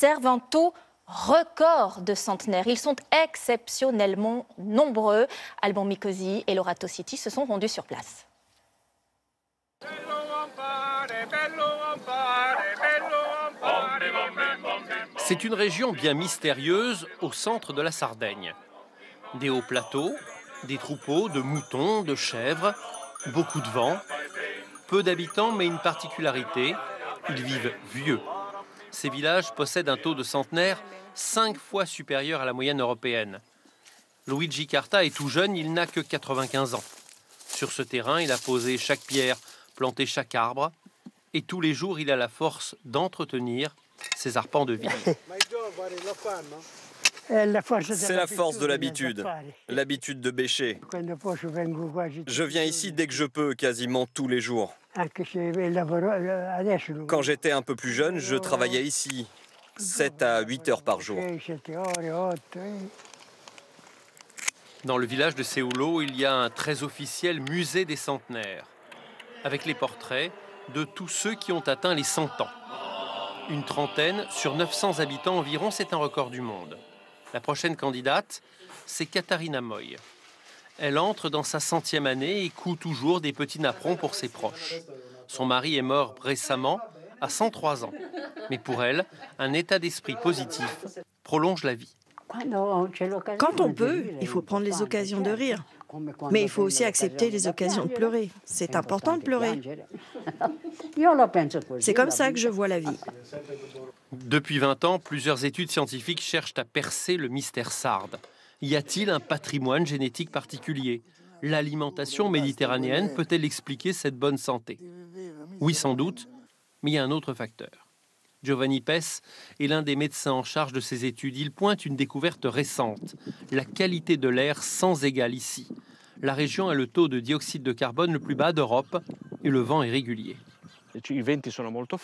observe un taux record de centenaires. Ils sont exceptionnellement nombreux. Alban Mikosi et Laura Tossiti se sont rendus sur place. C'est une région bien mystérieuse au centre de la Sardaigne. Des hauts plateaux, des troupeaux de moutons, de chèvres, beaucoup de vent, peu d'habitants mais une particularité, ils vivent vieux. Ces villages possèdent un taux de centenaire 5 fois supérieur à la moyenne européenne. Luigi Carta est tout jeune, il n'a que 95 ans. Sur ce terrain, il a posé chaque pierre, planté chaque arbre, et tous les jours, il a la force d'entretenir ses arpents de vie. C'est la force de l'habitude, l'habitude de bêcher. Je viens ici dès que je peux, quasiment tous les jours. Quand j'étais un peu plus jeune, je travaillais ici, 7 à 8 heures par jour. Dans le village de Seulo, il y a un très officiel musée des centenaires, avec les portraits de tous ceux qui ont atteint les 100 ans. Une trentaine sur 900 habitants environ, c'est un record du monde. La prochaine candidate, c'est Katharina Moy. Elle entre dans sa 100e année et coud toujours des petits napperons pour ses proches. Son mari est mort récemment, à 103 ans. Mais pour elle, un état d'esprit positif prolonge la vie. Quand on peut, il faut prendre les occasions de rire. Mais il faut aussi accepter les occasions de pleurer. C'est important de pleurer. C'est comme ça que je vois la vie. Depuis 20 ans, plusieurs études scientifiques cherchent à percer le mystère sarde. Y a-t-il un patrimoine génétique particulier? L'alimentation méditerranéenne peut-elle expliquer cette bonne santé? Oui, sans doute, mais il y a un autre facteur. Giovanni Pes est l'un des médecins en charge de ces études. Il pointe une découverte récente, la qualité de l'air sans égal ici. La région a le taux de dioxyde de carbone le plus bas d'Europe et le vent est régulier.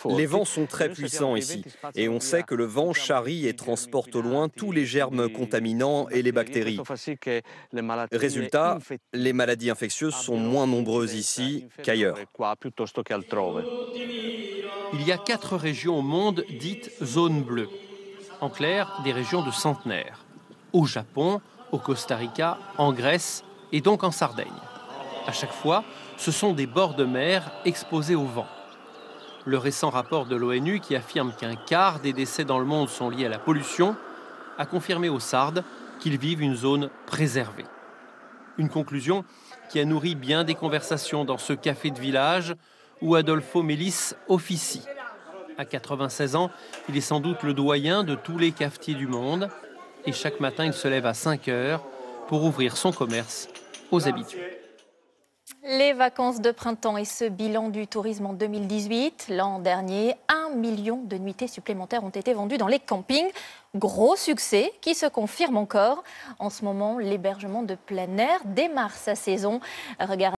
Les vents sont très puissants ici et on sait que le vent charrie et transporte au loin tous les germes contaminants et les bactéries. Résultat, les maladies infectieuses sont moins nombreuses ici qu'ailleurs. Il y a 4 régions au monde dites zones bleues. En clair, des régions de centenaires. Au Japon, au Costa Rica, en Grèce et donc en Sardaigne. À chaque fois, ce sont des bords de mer exposés au vent. Le récent rapport de l'ONU, qui affirme qu'un quart des décès dans le monde sont liés à la pollution, a confirmé aux Sardes qu'ils vivent une zone préservée. Une conclusion qui a nourri bien des conversations dans ce café de village où Adolfo Melis officie. À 96 ans, il est sans doute le doyen de tous les cafetiers du monde et chaque matin, il se lève à 5 heures pour ouvrir son commerce aux habitués. Les vacances de printemps et ce bilan du tourisme en 2018. L'an dernier, 1 million de nuitées supplémentaires ont été vendues dans les campings. Gros succès qui se confirme encore. En ce moment, l'hébergement de plein air démarre sa saison. Regardez